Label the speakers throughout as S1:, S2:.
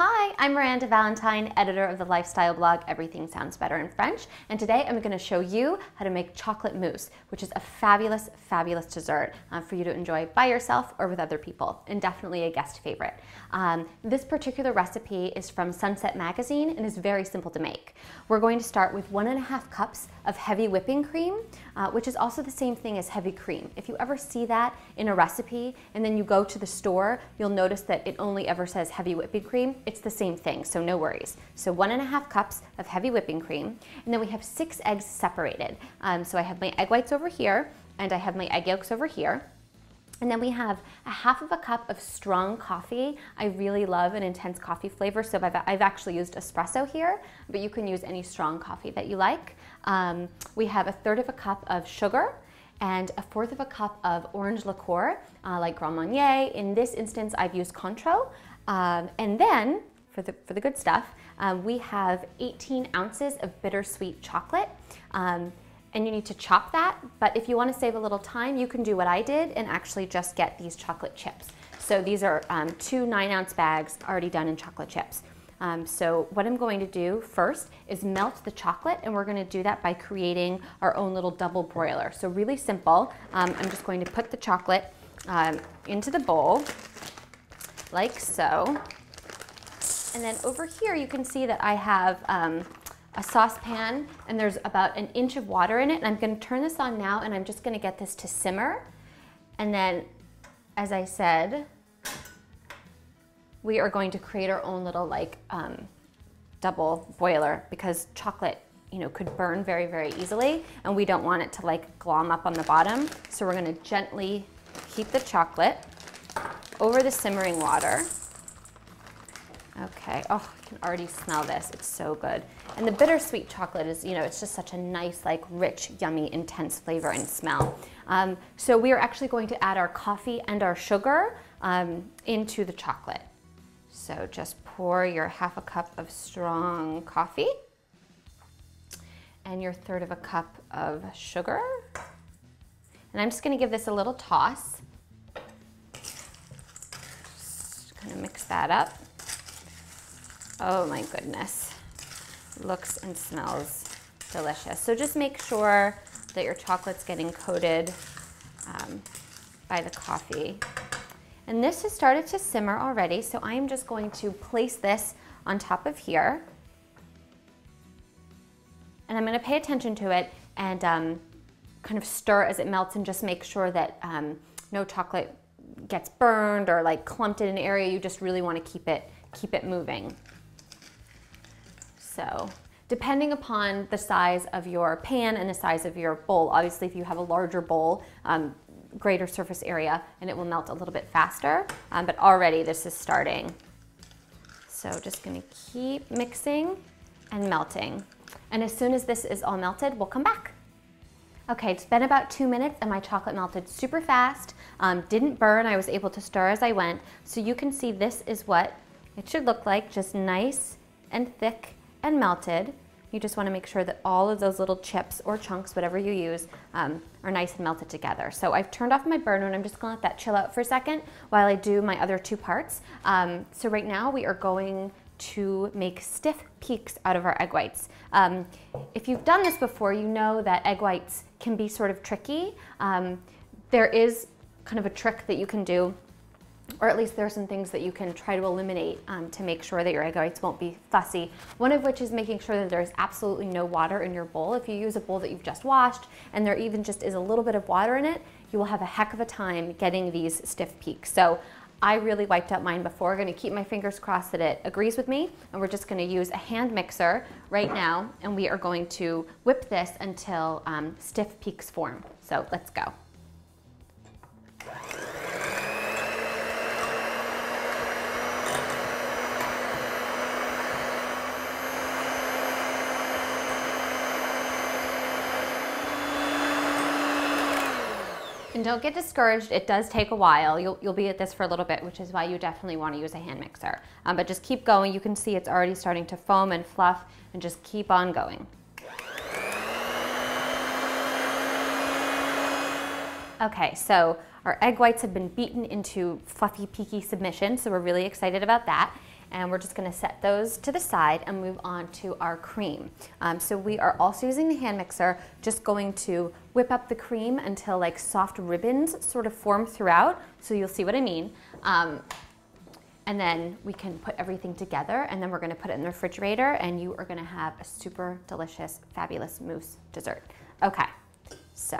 S1: Hi, I'm Miranda Valentine, editor of the lifestyle blog Everything Sounds Better in French, and today I'm going to show you how to make chocolate mousse, which is a fabulous, fabulous dessert for you to enjoy by yourself or with other people, and definitely a guest favorite. This particular recipe is from Sunset Magazine and is very simple to make. We're going to start with 1.5 cups of heavy whipping cream, which is also the same thing as heavy cream. If you ever see that in a recipe and then you go to the store, you'll notice that it only ever says heavy whipping cream. It's the same thing, so no worries. So 1.5 cups of heavy whipping cream, and then we have 6 eggs separated. So I have my egg whites over here, and I have my egg yolks over here. And then we have 1/2 cup of strong coffee. I really love an intense coffee flavor, so I've actually used espresso here, but you can use any strong coffee that you like. We have 1/3 cup of sugar and 1/4 cup of orange liqueur, like Grand Marnier. In this instance, I've used Cointreau. And then, for the good stuff, we have 18 ounces of bittersweet chocolate. And you need to chop that, but if you want to save a little time, you can do what I did and actually just get these chocolate chips. So these are 2 9-ounce bags already done in chocolate chips. So what I'm going to do first is melt the chocolate, and we're going to do that by creating our own little double broiler. So really simple. I'm just going to put the chocolate into the bowl, like so. And then over here you can see that I have a saucepan, and there's about 1 inch of water in it, and I'm going to turn this on now, and I'm just going to get this to simmer. And then, as I said, we are going to create our own little double boiler, because chocolate, could burn very, very easily, and we don't want it to glom up on the bottom. So we're going to gently heat the chocolate over the simmering water. Okay, oh, I can already smell this. It's so good. And the bittersweet chocolate is, it's just such a nice, rich, yummy, intense flavor and smell. So we are actually going to add our coffee and our sugar into the chocolate. So just pour your 1/2 cup of strong coffee and your 1/3 cup of sugar. And I'm just going to give this a little toss. Just kind of mix that up. Oh my goodness, looks and smells delicious. So just make sure that your chocolate's getting coated by the coffee. And this has started to simmer already, so I'm just going to place this on top of here. And I'm going to pay attention to it and kind of stir as it melts, and just make sure that no chocolate gets burned or clumped in an area. You just really want to keep it moving. So depending upon the size of your pan and the size of your bowl, obviously if you have a larger bowl, greater surface area, and it will melt a little bit faster, but already this is starting. So just going to keep mixing and melting. And as soon as this is all melted, we'll come back. Okay, it's been about 2 minutes and my chocolate melted super fast, didn't burn. I was able to stir as I went. So you can see this is what it should look like, just nice and thick and melted. You just want to make sure that all of those little chips or chunks, whatever you use, are nice and melted together. So I've turned off my burner, and I'm just going to let that chill out for a second while I do my other 2 parts. So right now we are going to make stiff peaks out of our egg whites. If you've done this before, you know that egg whites can be sort of tricky. There is kind of a trick that you can do, or at least there are some things that you can try to eliminate to make sure that your egg whites won't be fussy. One of which is making sure that there's absolutely no water in your bowl. If you use a bowl that you've just washed and there even just is a little bit of water in it, you will have a heck of a time getting these stiff peaks. So I really wiped out mine before. I'm going to keep my fingers crossed that it agrees with me, and we're just going to use a hand mixer right now, and we are going to whip this until stiff peaks form. So let's go. And don't get discouraged, it does take a while. You'll be at this for a little bit, which is why you definitely want to use a hand mixer. But just keep going. You can see it's already starting to foam and fluff, and just keep on going. Okay, so our egg whites have been beaten into fluffy, peaky submission, so we're really excited about that. and we're just gonna set those to the side and move on to our cream. So we are also using the hand mixer, just going to whip up the cream until like soft ribbons sort of form throughout, so you'll see what I mean. And then we can put everything together, and then we're gonna put it in the refrigerator, and you are gonna have a super delicious, fabulous mousse dessert. Okay, so.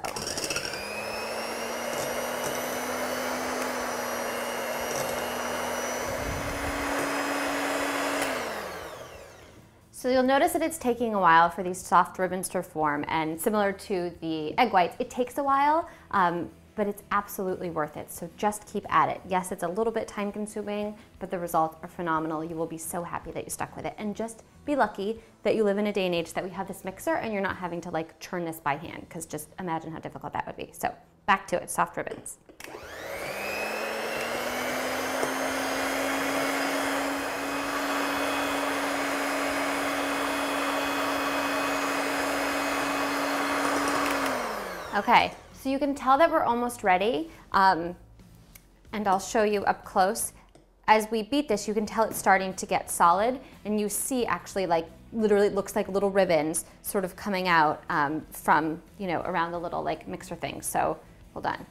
S1: So you'll notice that it's taking a while for these soft ribbons to form, and similar to the egg whites, it takes a while, but it's absolutely worth it. So just keep at it. Yes, it's a little bit time consuming, but the results are phenomenal. You will be so happy that you stuck with it. And just be lucky that you live in a day and age that we have this mixer and you're not having to like churn this by hand, because just imagine how difficult that would be. So back to it, soft ribbons. Okay, so you can tell that we're almost ready, and I'll show you up close. As we beat this, you can tell it's starting to get solid, and you see actually like literally it looks like little ribbons sort of coming out from, you know, around the little like mixer thing. So hold on.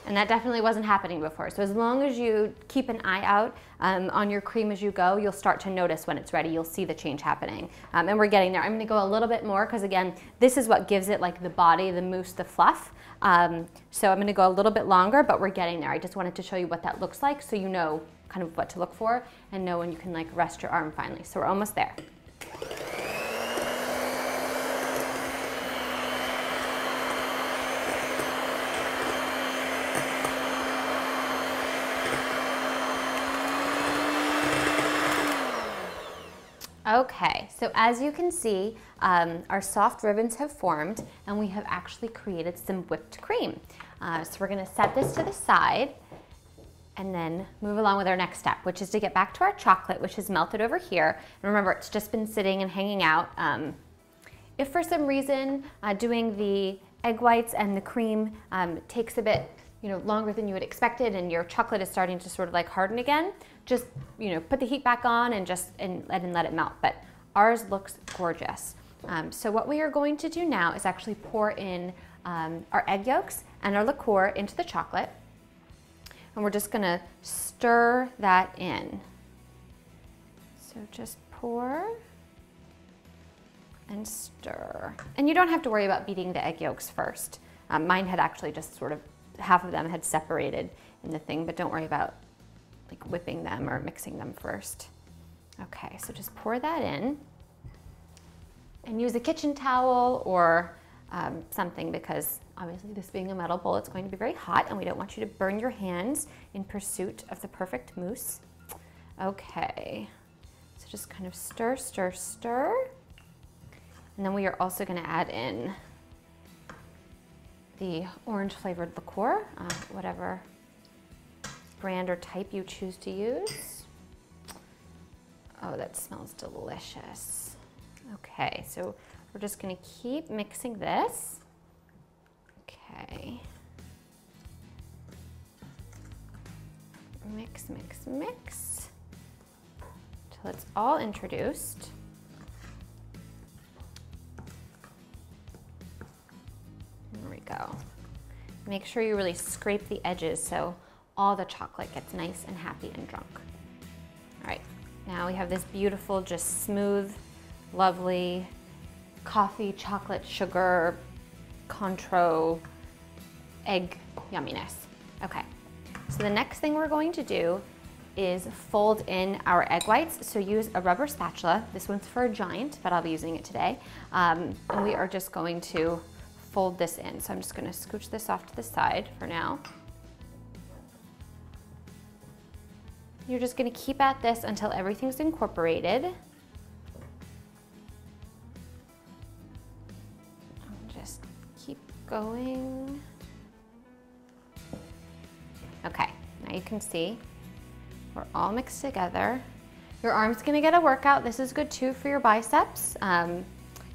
S1: And that definitely wasn't happening before. So as long as you keep an eye out on your cream as you go, you'll start to notice when it's ready. You'll see the change happening. And we're getting there. I'm gonna go a little bit more because again, this is what gives it like the body, the mousse, the fluff. So I'm gonna go a little bit longer, but we're getting there. I just wanted to show you what that looks like so you know kind of what to look for and know when you can like rest your arm finally. So we're almost there. Okay, so as you can see, our soft ribbons have formed and we have actually created some whipped cream. So we're gonna set this to the side and then move along with our next step, which is to get back to our chocolate, which is melted over here. And remember, it's just been sitting and hanging out. If for some reason doing the egg whites and the cream takes a bit longer than you had expected and your chocolate is starting to sort of like harden again, just put the heat back on and let it melt. But ours looks gorgeous. So what we are going to do now is actually pour in our egg yolks and our liqueur into the chocolate. And we're just gonna stir that in. So just pour and stir. And you don't have to worry about beating the egg yolks first. Mine had actually just sort of, half of them had separated in the thing, but don't worry about like whipping them or mixing them first. Okay, so just pour that in and use a kitchen towel or something, because obviously this being a metal bowl, it's going to be very hot and we don't want you to burn your hands in pursuit of the perfect mousse. Okay, so just kind of stir, stir, stir. And then we are also gonna add in the orange flavored liqueur, whatever brand or type you choose to use. Oh, that smells delicious. Okay, so we're just gonna keep mixing this. Okay. Mix, mix, mix, till it's all introduced. There we go. Make sure you really scrape the edges so all the chocolate gets nice and happy and drunk. All right, now we have this beautiful, just smooth, lovely coffee, chocolate, sugar, contro, egg yumminess. Okay, so the next thing we're going to do is fold in our egg whites. So use a rubber spatula. This one's for a giant, but I'll be using it today. And we are just going to fold this in. So I'm just gonna scooch this off to the side for now. You're just gonna keep at this until everything's incorporated. Just keep going. Okay, now you can see we're all mixed together. Your arm's gonna get a workout. This is good too for your biceps.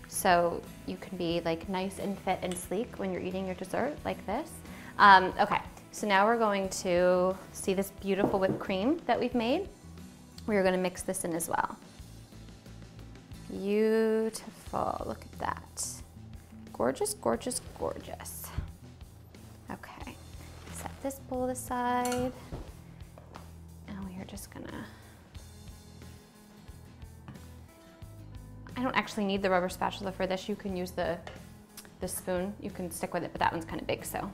S1: So you can be like nice and fit and sleek when you're eating your dessert like this. Okay, so now we're going to see this beautiful whipped cream that we've made. We're gonna mix this in as well. Beautiful, look at that. Gorgeous, gorgeous, gorgeous. Okay, set this bowl aside. And we are just gonna, I don't actually need the rubber spatula for this. You can use the spoon. You can stick with it, but that one's kind of big, so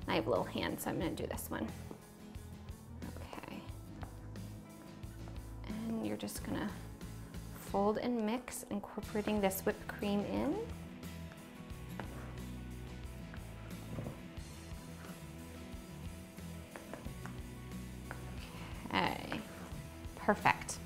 S1: I have a little hand, so I'm gonna do this one. Okay. And you're just gonna fold and mix, incorporating this whipped cream in. Okay, perfect.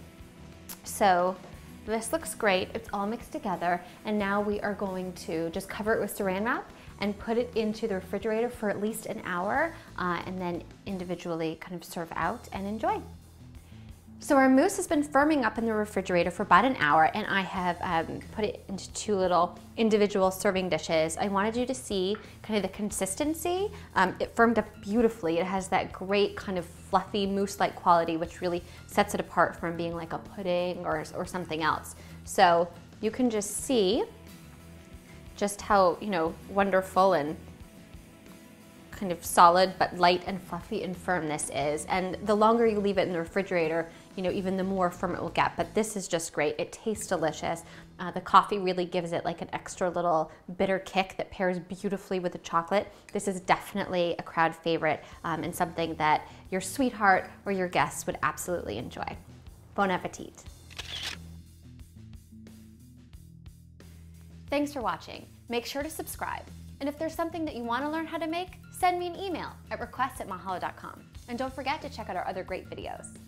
S1: So this looks great. It's all mixed together. And now we are going to just cover it with saran wrap and put it into the refrigerator for at least an hour, and then individually kind of serve out and enjoy. So our mousse has been firming up in the refrigerator for about an hour, and I have put it into 2 little individual serving dishes. I wanted you to see kind of the consistency. It firmed up beautifully. It has that great kind of fluffy mousse-like quality, which really sets it apart from being like a pudding or something else. So you can just see just how, you know, wonderful and kind of solid but light and fluffy and firm this is. And the longer you leave it in the refrigerator, you know, even the more firm it will get. But this is just great. It tastes delicious. The coffee really gives it like an extra little bitter kick that pairs beautifully with the chocolate. This is definitely a crowd favorite, and something that your sweetheart or your guests would absolutely enjoy. Bon appetit. Thanks for watching. Make sure to subscribe. And if there's something that you want to learn how to make, send me an email at requests@mahalodotcom. And don't forget to check out our other great videos.